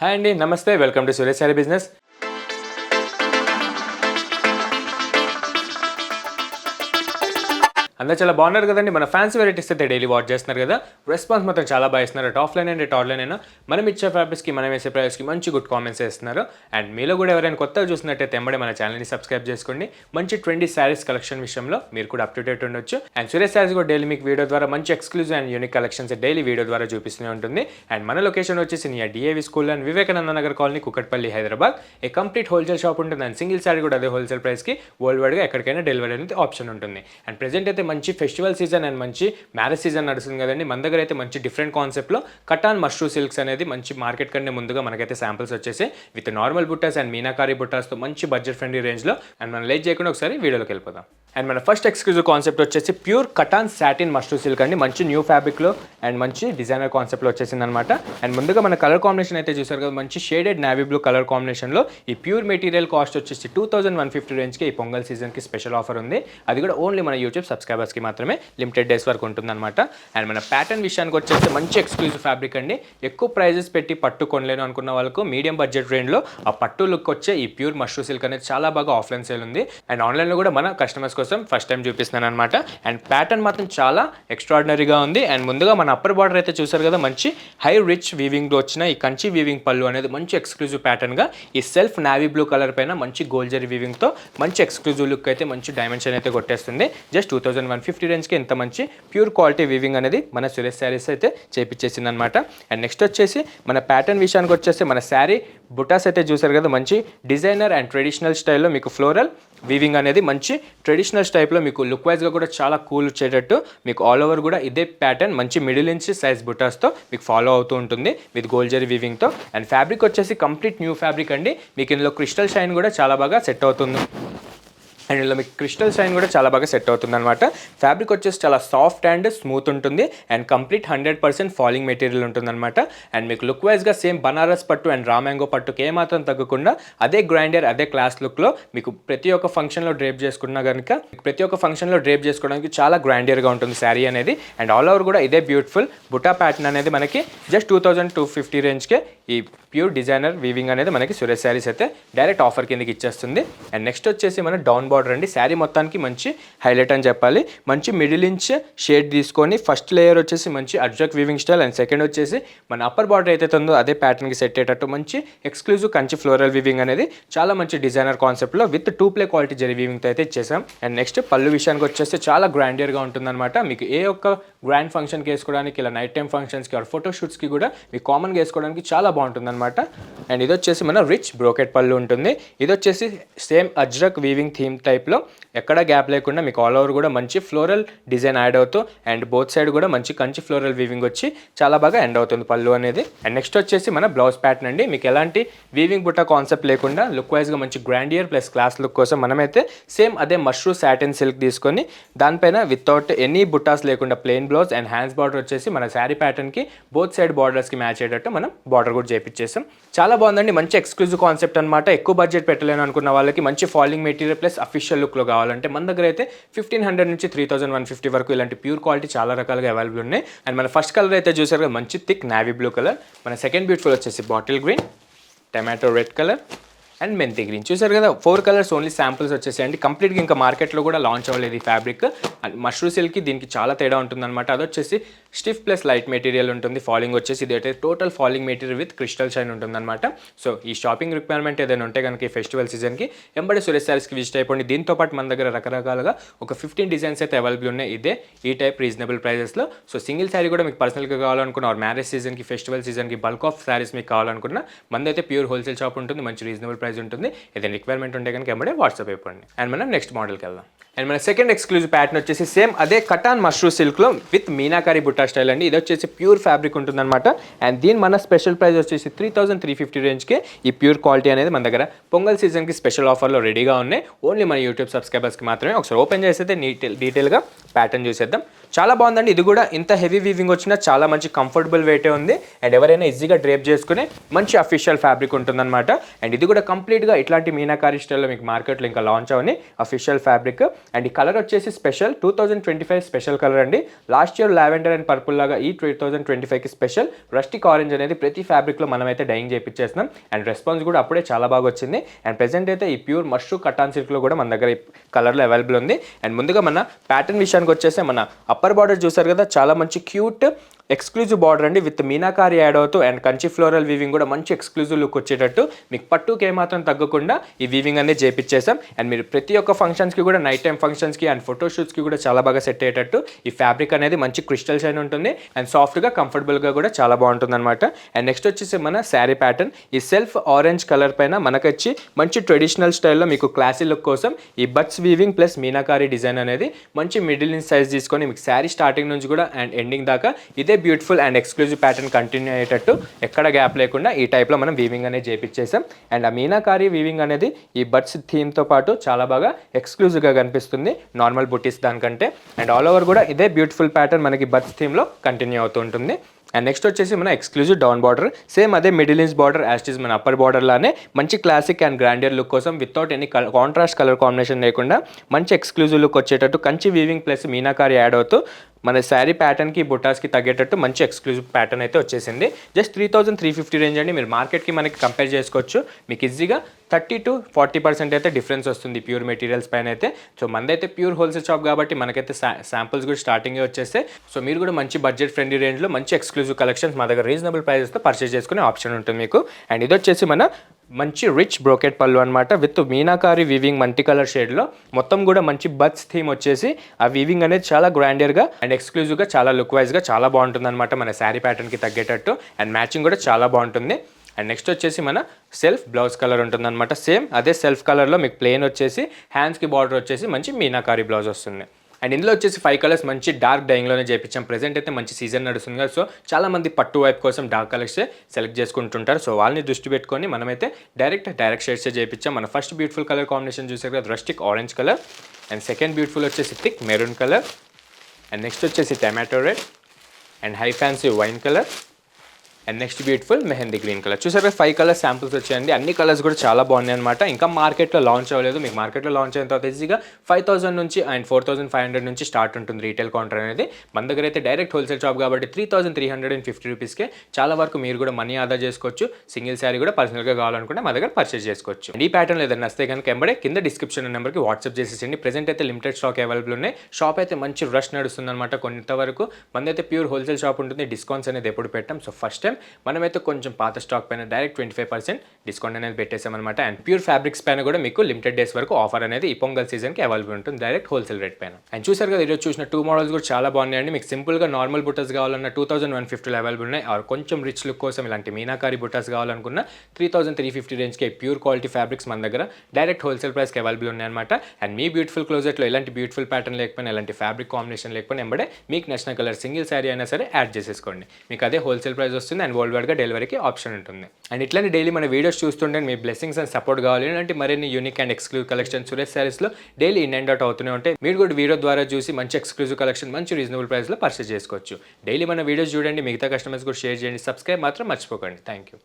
Hi అండి, నమస్తే. Welcome to Suresh sorry business. అందరూ చాలా బాగున్నారు కదండి. మన ఫ్యాన్సీ వెరైటీస్ అయితే డైలీ వాచ్ చేస్తున్నారు కదా. రెస్పాన్స్ మాత్రం చాలా బాగా ఇస్తున్నారు. ఆఫ్లైన్ అండ్ ఆన్లైన్ అయినా మనం ఇచ్చే ఫ్యాబ్రిక్స్కి మనం వేసే ప్రైస్కి మంచి గుడ్ కామెంట్స్ ఇస్తున్నారు. అండ్ మీలో కూడా ఎవరైనా కొత్తగా చూసినట్టయితే ఎంబడే మన ఛానల్ని సబ్స్క్రైబ్ చేసుకోండి. మంచి 20 శారీస్ కలెక్షన్ విషయంలో మీరు కూడా అప్ టు డేట్ ఉండొచ్చు. అండ్ సురేష్ శారీస్ కూడా డైలీ మీకు వీడియో ద్వారా మంచి exclusive and unique collections daily video ద్వారా చూపిస్తూనే ఉంటుంది. అండ్ మన లొకేషన్ వచ్చేసి near DAV school and Vivekananda Nagar colony, Kukatpally, Hyderabad. A complete wholesale shop ఉంటుంది. అండ్ సింగిల్ శారీ కూడా అదే హోల్సేల్ ప్రైస్కి వరల్డ్ వైడ్గా ఎక్కడికైనా డెలివరీ అనేది ఆప్షన్ ఉంటుంది. అండ్ ప్రెజెంట్ అయితే మంచి ఫెస్టివల్ సీజన్ అండ్ మంచి మ్యారేజ్ సీజన్ నడుస్తుంది కదండి. మన దగ్గర అయితే మంచి డిఫరెంట్ కాన్సెప్ట్లో కటాన్ మష్రూ సిల్క్స్ అనేది మంచి మార్కెట్ కంటే ముందుగా మనకైతే శాంపిల్స్ వచ్చేసి విత్ నార్మల్ బుట్టాస్ అండ్ మీనాకారి బుట్టాస్తో మంచి బడ్జెట్ ఫ్రెండ్లీ రేంజ్లో. అండ్ మనం లేట్ చేయకుండా ఒకసారి వీడియోలోకి వెళ్ళిపోదాం. అండ్ మన ఫస్ట్ ఎక్స్క్లూజివ్ కాన్సెప్ట్ వచ్చేసి pure cotton satin mashru silk అండి. మంచి న్యూ ఫ్యాబ్రిక్లో అండ్ మంచి డిజైనర్ కాన్సెప్ట్లో వచ్చేసింది అనమాట. అండ్ ముందుగా మన కలర్ కాంబినేషన్ అయితే చూసారు కదా, మంచి షేడెడ్ నావీ బ్లూ కలర్ కాంబినేషన్లో. ఈ ప్యూర్ మెటీరియల్ కాస్ట్ వచ్చేసి 2150 రేంజ్కి ఈ పొంగల్ సీజన్కి స్పెషల్ ఆఫర్ ఉంది. అది కూడా ఓన్లీ మన యూట్యూబ్ సబ్స్క్రైబర్స్కి మాత్రమే లిమిటెడ్ డేస్ వరకు ఉంటుందన్నమాట. అండ్ మన ప్యాటర్న్ విషయానికి వచ్చేసి మంచి ఎక్స్క్లూజివ్ ఫ్యాబ్రిక్ అండి. ఎక్కువ ప్రైజెస్ పెట్టి పట్టు కొనలేను అనుకున్న వాళ్ళకు మీడియం బడ్జెట్ రేంజ్లో ఆ పట్టు లుక్ వచ్చే ఈ ప్యూర్ మష్రూ సిల్క్ అనేది చాలా బాగా ఆఫ్లైన్ సేల్ ఉంది. అండ్ ఆన్లైన్లో కూడా మన కస్టమర్స్ కోసం ఫస్ట్ టైం చూపిస్తున్నాను అనమాట. అండ్ ప్యాటర్న్ మాత్రం చాలా ఎక్స్ట్రాడినరీగా ఉంది. అండ్ ముందుగా మన అప్పర్ బార్డర్ అయితే చూసారు కదా, మంచి హై రిచ్ వీవింగ్లో వచ్చిన ఈ కంచి వీవింగ్ పళ్ళు అనేది మంచి ఎక్స్క్లూజివ్ ప్యాటర్న్గా ఈ సెల్ఫ్ నావీ బ్లూ కలర్ పైన మంచి గోల్డ్ జరీ వీవింగ్తో మంచి ఎక్స్క్లూజివ్ లుక్ అయితే మంచి డైమెన్షన్ అయితే కొట్టేస్తుంది. జస్ట్ 2150 రేంజ్కి ఇంత మంచి ప్యూర్ క్వాలిటీ వీవింగ్ అనేది మన సురేష్ శారీస్ అయితే చేపించేసింది అనమాట. అండ్ నెక్స్ట్ వచ్చేసి మన ప్యాటర్న్ విషయానికి వచ్చేసి మన శారీ బుటాస్ అయితే చూసారు కదా, మంచి డిజైనర్ అండ్ ట్రెడిషనల్ స్టైల్లో మీకు ఫ్లోరల్ వీవింగ్ అనేది మంచి ట్రెడిషనల్ టైప్లో మీకు లుక్ వైజ్గా కూడా చాలా కూల్ వచ్చేటట్టు మీకు ఆల్ ఓవర్ కూడా ఇదే ప్యాటర్న్ మంచి మిడిల్ ఇంచ్ సైజ్ బుటాస్తో మీకు ఫాలో అవుతూ ఉంటుంది విత్ గోల్డ్ జరీ వీవింగ్తో. అండ్ ఫ్యాబ్రిక్ వచ్చేసి కంప్లీట్ న్యూ ఫ్యాబ్రిక్ అండి. మీకు ఇందులో క్రిస్టల్ షైన్ కూడా చాలా బాగా సెట్ అవుతుంది. అండ్ ఇందులో మీకు క్రిస్టల్ షైన్ కూడా చాలా బాగా సెట్ అవుతుంది అనమాట. ఫ్యాబ్రిక్ వచ్చేసి చాలా సాఫ్ట్ అండ్ స్మూత్ ఉంటుంది. అండ్ కంప్లీట్ 100% ఫాలింగ్ మెటీరియల్ ఉంటుందన్నమాట. అండ్ మీకు లుక్ వైజ్గా సేమ్ బనారస్ పట్టు అండ్ రామ్యాంగో పట్టుకి ఏమాత్రం తగ్గకుండా అదే గ్రైండర్ అదే క్లాస్ లుక్లో మీకు ప్రతి ఒక్క ఫంక్షన్లో డ్రేప్ చేసుకున్నా కనుక ప్రతి ఒక్క ఫంక్షన్లో డ్రేప్ చేసుకోవడానికి చాలా గ్రైండర్గా ఉంటుంది శారీ అనేది. అండ్ ఆల్ ఓవర్ కూడా ఇదే బ్యూటిఫుల్ బుటా ప్యాటర్న్ అనేది మనకి జస్ట్ 2250 రేంజ్కే ఈ ప్యూర్ డిజైనర్ వీవింగ్ అనేది మనకి సురేష్ శారీస్ అయితే డైరెక్ట్ ఆఫర్ కిందకి ఇచ్చేస్తుంది. అండ్ నెక్స్ట్ వచ్చేసి మన డౌన్ బార్డర్ అండి. శారీ మొత్తానికి మంచి హైలైట్ అని చెప్పాలి. మంచి మిడిల్ ఇంచ్ షేడ్ తీసుకొని ఫస్ట్ లేయర్ వచ్చేసి మంచి Ajrak weaving style and second వచ్చేసి మన అప్పర్ బార్డర్ అయితే ఉందో అదే ప్యాటర్న్కి సెట్ అయ్యేటట్టు మంచి ఎక్స్క్లూజివ్ కంచి ఫ్లోరల్ వీవింగ్ అనేది చాలా మంచి డిజైనర్ కాన్సెప్ట్లో విత్ 2 ప్లే క్వాలిటీ జరీ వీవింగ్తో అయితే ఇచ్చేసాం. అండ్ నెక్స్ట్ పళ్ళు విషయానికి వచ్చేసి చాలా గ్రాండియర్గా ఉంటుందన్నమాట. మీకు ఏ ఒక్క గ్రాండ్ ఫంక్షన్కి వేసుకోవడానికి ఇలా నైట్ టైం ఫంక్షన్స్కి ఆర్ ఫోటోషూట్స్కి కూడా మీకు కామన్గా వేసుకోవడానికి చాలా బాగుంటుందన్నమాట. అండ్ ఇది వచ్చేసి మన రిచ్ బ్రోకెట్ పళ్ళు ఉంటుంది. ఇది వచ్చేసి సేమ్ అజ్రక్ వీవింగ్ థీమ్ టైప్లో ఎక్కడ గ్యాప్ లేకుండా మీకు ఆల్ ఓవర్ కూడా మంచి ఫ్లోరల్ డిజైన్ యాడ్ అవుతూ అండ్ బోత్ సైడ్ కూడా మంచి కంచి ఫ్లోరల్ వీవింగ్ వచ్చి చాలా బాగా ఎండ్ అవుతుంది పళ్ళు అనేది. అండ్ నెక్స్ట్ వచ్చేసి మన బ్లౌజ్ ప్యాటర్న్ అండి. మీకు ఎలాంటి వీవింగ్ బుట్ట కాన్సెప్ట్ లేకుండా లుక్ వైజ్గా మంచి గ్రాండియర్ ప్లస్ క్లాస్ లుక్ కోసం మనమైతే సేమ్ అదే మష్రూ సాటిన్ సిల్క్ తీసుకొని దానిపైన వితౌట్ ఎనీ బుట్టాస్ లేకుండా plain blouse and hands border వచ్చేసి మన శారీ ప్యాటర్న్కి బోత్ సైడ్ బార్డర్స్కి మ్యాచ్ అయ్యేటట్టు మనం బార్డర్ కూడా చేపించేసాం. చాలా బాగుందండి. మంచి ఎక్స్క్లూజివ్ కాన్సెప్ట్ అనమాట. ఎక్కువ బడ్జెట్ పెట్టలేను అనుకున్న వాళ్ళకి మంచి ఫాలింగ్ మెటీరియల్ ప్లస్ అఫీషియల్ లుక్లో కావాలంటే మన దగ్గర అయితే 1500 నుంచి 3150 వరకు ఇలాంటి ప్యూర్ క్వాలిటీ చాలా రకాలుగా అవైలబుల్ ఉన్నాయి. అండ్ మన ఫస్ట్ కలర్ అయితే చూసారు కదా, మంచి థిక్ నావీ బ్లూ కలర్. మన సెకండ్ బ్యూటిఫుల్ వచ్చేసి bottle green, tomato red colour and మెంతి గ్రీన్. చూసారు కదా, 4 కలర్స్ ఓన్లీ శాంపుల్స్ వచ్చేసాయండి. కంప్లీట్గా ఇంకా మార్కెట్లో కూడా లాంచ్ అవ్వలేదు ఈ ఫ్యాబ్రిక్. అండ్ మష్రూ సిల్క్కి దీనికి చాలా తేడా ఉంటుందన్నమాట. అది వచ్చేసి స్టిఫ్ ప్లస్ లైట్ మెటీరియల్ ఉంటుంది. ఫాలింగ్ వచ్చేసి ఇది అయితే total falling material with crystal shine ఉంటుందన్నమాట. సో ఈ షాపింగ్ రిక్వైర్మెంట్ ఏదైనా ఉంటే కనుక ఈ ఫెస్టివల్ సీజన్కి ఎంబడే సురేష్ శారీస్కి విజిట్ అయిపోండి. దీంతో పాటు మన దగ్గర రకరకాలుగా ఒక 15 డిజైన్స్ అయితే అవైలబుల్ ఉన్నాయి ఇదే ఈ టైప్ రీజనబుల్ ప్రైజెస్లో. సో సింగిల్ శారీ కూడా మీకు పర్సనల్గా కావాలనుకున్న ఆర్ మ్యారేజ్ సీజన్కి ఫెస్టివల్ సీజన్కి బల్క్ ఆఫ్ శారీస్ మీకు కావాలనుకున్న మందైతే ప్యూర్ హోల్సేల్ షాప్ ఉంటుంది. మంచి రీజనబుల్ ప్రైస్ ఉంటుంది. ఏదైనా రిక్వైర్మెంట్ ఉంటే కనుక ఎంబడే వాట్సాప్ అయిపోండి. అండ్ మనం నెక్స్ట్ మోడల్కి వెళ్దాం. అండ్ మన సెకండ్ ఎక్స్క్లూజివ్ ప్యాటర్న్ వచ్చేసి సేమ్ అదే కటాన్ మష్రూ సిల్క్లో విత్ మీనాకారి బుట్టా స్టైల్ అండి. ఇది వచ్చేసి ప్యూర్ ఫ్యాబ్రిక్ ఉంటుందన్నమాట. అండ్ దీని మన స్పెషల్ ప్రైస్ వచ్చేసి 3350 రేంజ్కి ఈ ప్యూర్ క్వాలిటీ అనేది మన దగ్గర పొంగల్ సీజన్కి స్పెషల్ ఆఫర్లో రెడీగా ఉన్నాయి. ఓన్లీ మన యూట్యూబ్ సబ్స్క్రైబర్స్కి మాత్రమే. ఒకసారి ఓపెన్ చేస్తే డీటెయిల్గా ప్యాటర్న్ చూసేద్దాం. చాలా బాగుందండి. ఇది కూడా ఇంత హెవీ వీవింగ్ వచ్చినా చాలా మంచి కంఫర్టబుల్ వెయిటే ఉంది. అండ్ ఎవరైనా ఈజీగా డ్రేప్ చేసుకునే మంచి అఫీషియల్ ఫ్యాబ్రిక్ ఉంటుందన్నమాట. అండ్ ఇది కూడా కంప్లీట్గా ఇట్లాంటి మీనాకారి స్టైల్లో మీకు మార్కెట్లో ఇంకా launch Avani official fabric. And ఈ కలర్ వచ్చేసి స్పెషల్ 2025 స్పెషల్ కలర్ అండి. Last year lavender and purple లాగా ఈ 2025కి స్పెషల్ రస్టిక్ ఆరెంజ్ అనేది ప్రతి ఫ్యాబ్రిక్లో మనమైతే డైయింగ్ చేయించేస్తున్నాం. అండ్ రెస్పాన్స్ కూడా అప్పుడే చాలా బాగా వచ్చింది. అండ్ ప్రెజెంట్ అయితే ఈ ప్యూర్ మష్రూ కటాన్ సిల్క్లో కూడా మన దగ్గర ఈ కలర్లో అవైలబుల్ ఉంది. అండ్ ముందుగా మన ప్యాటర్న్ విషయానికి వచ్చేసి మన అప్పర్ బార్డర్ చూసారు కదా, చాలా మంచి క్యూట్ ఎక్స్క్లూజివ్ బార్డర్ అండి. విత్ మీనాకారి యాడ్ అవుతూ అండ్ కంచి ఫ్లోరల్ వీవింగ్ కూడా మంచి ఎక్స్క్లూజివ్ లుక్ వచ్చేటట్టు మీకు పట్టుకి ఏమాత్రం తగ్గకుండా ఈ వీవింగ్ అనేది చేపించేసాం. అండ్ మీరు ప్రతి ఒక్క ఫంక్షన్స్కి కూడా నైట్ టైం ఫంక్షన్స్కి అండ్ ఫోటోషూట్స్కి కూడా చాలా బాగా సెట్ అయ్యేటట్టు ఈ ఫ్యాబ్రిక్ అనేది మంచి క్రిస్టల్ షైన్ ఉంటుంది. అండ్ సాఫ్ట్గా కంఫర్టబుల్గా కూడా చాలా బాగుంటుంది అనమాట. అండ్ నెక్స్ట్ వచ్చేసి మన శారీ ప్యాటర్న్ ఈ సెల్ఫ్ ఆరెంజ్ కలర్ పైన మనకొచ్చి మంచి ట్రెడిషనల్ స్టైల్లో మీకు క్లాసీ లుక్ కోసం ఈ బట్స్ వీవింగ్ ప్లస్ మీనాకారి డిజైన్ అనేది మంచి మిడిల్ ఇంచ్ సైజ్ తీసుకొని మీకు శారీ స్టార్టింగ్ నుంచి కూడా అండ్ ఎండింగ్ దాకా ఇదే beautiful and exclusive pattern continue అయ్యేటట్టు ఎక్కడ గ్యాప్ లేకుండా ఈ టైప్లో మనం వీవింగ్ అనేది చేపించేసాం. అండ్ ఆ మీనాకారి వీవింగ్ అనేది ఈ బర్డ్స్ థీమ్తో పాటు చాలా బాగా ఎక్స్క్లూజివ్గా కనిపిస్తుంది నార్మల్ బుటీస్ దానికంటే. అండ్ ఆల్ ఓవర్ కూడా ఇదే బ్యూటిఫుల్ ప్యాటర్న్ మనకి బర్డ్స్ థీమ్లో కంటిన్యూ అవుతూ ఉంటుంది. అండ్ నెక్స్ట్ వచ్చేసి మన ఎక్స్క్లూజివ్ డౌన్ బార్డర్ సేమ్ అదే middle inch border as is మన అప్పర్ బార్డర్ లానే మంచి క్లాసిక్ అండ్ గ్రాండియర్ లుక్ కోసం without any contrast colour combination లేకుండా మంచి ఎక్స్క్లూజివ్ లుక్ వచ్చేటట్టు Kanchi weaving plus meenakari add అవుతూ మన శారీ ప్యాటర్న్కి బుటాస్కి తగ్గేటట్టు మంచి ఎక్స్క్లూజివ్ ప్యాటర్న్ అయితే వచ్చేసింది. జస్ట్ 3350 రేంజ్ అండి. మీరు మార్కెట్కి మనకి కంపేర్ చేసుకోవచ్చు. మీకు ఈజీగా 30 to 40% అయితే డిఫరెన్స్ వస్తుంది ప్యూర్ మెటీరియల్స్ పైన అయితే. సో మనదైతే ప్యూర్ హోల్సేల్ షాప్ కాబట్టి మనకైతే శాంపుల్స్ కూడా స్టార్టింగే వచ్చేస్తే. సో మీరు కూడా మంచి బడ్జెట్ ఫ్రెండ్లీ రేంజ్లో మంచి ఎక్స్క్లూజివ్ కలెక్షన్స్ మా దగ్గర రీజనబుల్ ప్రైజెస్తో పర్చేస్ చేసుకునే ఆప్షన్ ఉంటుంది మీకు. అండ్ ఇది వచ్చేసి మన మంచి రిచ్ బ్రోకెట్ పళ్ళు అనమాట with meenakari weaving multi colour షేడ్లో మొత్తం కూడా మంచి బడ్స్ థీమ్ వచ్చేసి ఆ వీవింగ్ అనేది చాలా గ్రాండియర్గా అండ్ ఎక్స్క్లూజివ్గా చాలా లుక్ వైజ్గా చాలా బాగుంటుంది అనమాట మన శారీ ప్యాటర్న్కి తగ్గేటట్టు. అండ్ మ్యాచింగ్ కూడా చాలా బాగుంటుంది. అండ్ నెక్స్ట్ వచ్చేసి మన సెల్ఫ్ బ్లౌజ్ కలర్ ఉంటుంది అనమాట. సేమ్ అదే సెల్ఫ్ కలర్లో మీకు ప్లెయిన్ వచ్చేసి హ్యాండ్స్కి బార్డర్ వచ్చేసి మంచి మీనాకారి బ్లౌజ్ వస్తుంది. అండ్ ఇందులో వచ్చేసి 5 కలర్స్ మంచి డార్క్ డైయింగ్లోనే చేయించాం. ప్రెజెంట్ అయితే మంచి సీజన్ నడుస్తుంది కదా, సో చాలామంది పట్టు వైపు కోసం డార్క్ కలర్స్ సెలెక్ట్ చేసుకుంటుంటారు. సో వాళ్ళని దృష్టి పెట్టుకొని మనమైతే డైరెక్ట్ షేడ్స్ చేయించాం. మన ఫస్ట్ బ్యూటిఫుల్ కలర్ కాంబినేషన్ చూసారు కదా, rustic orange colour. And second beautiful వచ్చేసి thick maroon colour. And next వచ్చేసి tomato red and high fancy wine colour. And next beautiful mehndi green colour. చూసారు 5 కలర్స్ శాంపుల్స్ వచ్చాయండి. అన్ని colours కూడా చాలా బాగున్నాయి అనమాట. ఇంకా మార్కెట్లో లాంచ్ అవ్వలేదు. మీకు మార్కెట్లో లాంచ్ అయిన తర్వాత ఈజీగా 5000 నుంచి అండ్ 4500 నుంచి స్టార్ట్ ఉంటుంది రీటైల్ కౌంటర్ అనేది. మన దగ్గర అయితే డైరెక్ట్ హోల్సేల్ షాప్ కాబట్టి 3350 రూపీస్కే చాలా వరకు మీరు కూడా మనీ ఆదా చేసుకోవచ్చు. సింగిల్ శారీ కూడా పర్సనల్గా కావాలనుకుంటే మా దగ్గర పర్చేస్ చేసుకోవచ్చు. ఈ ప్యాటర్న్ ఏదైనా వస్తే కనుక ఎంబడే కింద డిస్క్రిప్షన్ నెంబర్కి వాట్సాప్ చేసేసండి. ప్రెజెంట్ అయితే లిమిటెడ్ స్టాక్ అవైలబుల్ ఉన్నాయి. షాప్ అయితే మంచి రష్ నడుస్తుంది అనమాట. కొంతవరకు మనదైతే ప్యూర్ హోల్సేల్ షాప్ ఉంటుంది. డిస్కౌంట్స్ అనేది ఎప్పుడు పెట్టాం. సో ఫస్ట్ టైం మనమైతే కొంచెం పాత స్టాక్ పైన డైరెక్ట్ 25% డిస్కౌంట్ అనేది పెట్టేసామన్నమాట. అండ్ ప్యూర్ ఫ్యాబ్రిక్స్ పైన కూడా మీకు లిమిటెడ్ డేస్ వరకు ఆఫర్ అనేది ఈ పొంగల్ సీజన్కి అవైలబుల్ ఉంటుంది డైరెక్ట్ హోల్సేల్ రేట్ పైన. అండ్ చూసారు కదా, ఈరోజు చూసిన 2 మోడల్స్ కూడా చాలా బాగున్నాయండి. మీకు సింపుల్గా నార్మల్ బుటాస్ కావాలన్నా 2150 అవైలబుల్ ఉన్నాయి. ఆర్ కొంచెం రిచ్ లుక్ కోసం ఇలాంటి మీనాకారి బుటాస్ కావాలనుకున్న 3350 రేంజ్కి ప్యూర్ క్వాలిటీ ఫ్యాబ్రిక్స్ మన దగ్గర డైరెక్ట్ హోల్సేల్ ప్రైస్కి అవైలబుల్ ఉన్నాయన్నమాట. అండ్ మీ బ్యూటిఫుల్ క్లోజెట్లో ఎలాంటి బ్యూటిఫుల్ ప్యాటర్న్ లేకపోయినా ఎలాంటి ఫ్యాబ్రిక్ కాంబినేషన్ లేకపోయినా ఎంబడే మీకు నచ్చిన కలర్ సింగిల్ శారీ అయినా సరే యాడ్ చేసేసుకోండి. మీకు అదే హోల్సేల్ ప్రైస్ వస్తుంది అండ్ వరల్డ్ వైడ్గా డెలివరీకి ఆప్షన్ ఉంటుంది. అండ్ ఇట్లానే డైలీ మన వీడియోస్ చూస్తుంటే మీ బ్లెస్సింగ్స్ అండ్ సపోర్ట్ కావాలి అంటే మరిన్ని unique and exclusive collection Suresh శారీస్లో డైలీ ఇన్ అండ్ అవుట్ అవుతూనే ఉంటాయి. మీరు కూడా వీడియో ద్వారా చూసి మంచి ఎక్స్క్లూజివ్ కలెక్షన్ మంచి రీజనబుల్ ప్రైస్లో పర్చేస్ చేసుకోవచ్చు. డైలీ మన వీడియోస్ చూడండి, మిగతా కస్టమర్స్ కూడా షేర్ చేయండి. సబ్స్క్రైబ్ మాత్రం మర్చిపోకండి. Thank you.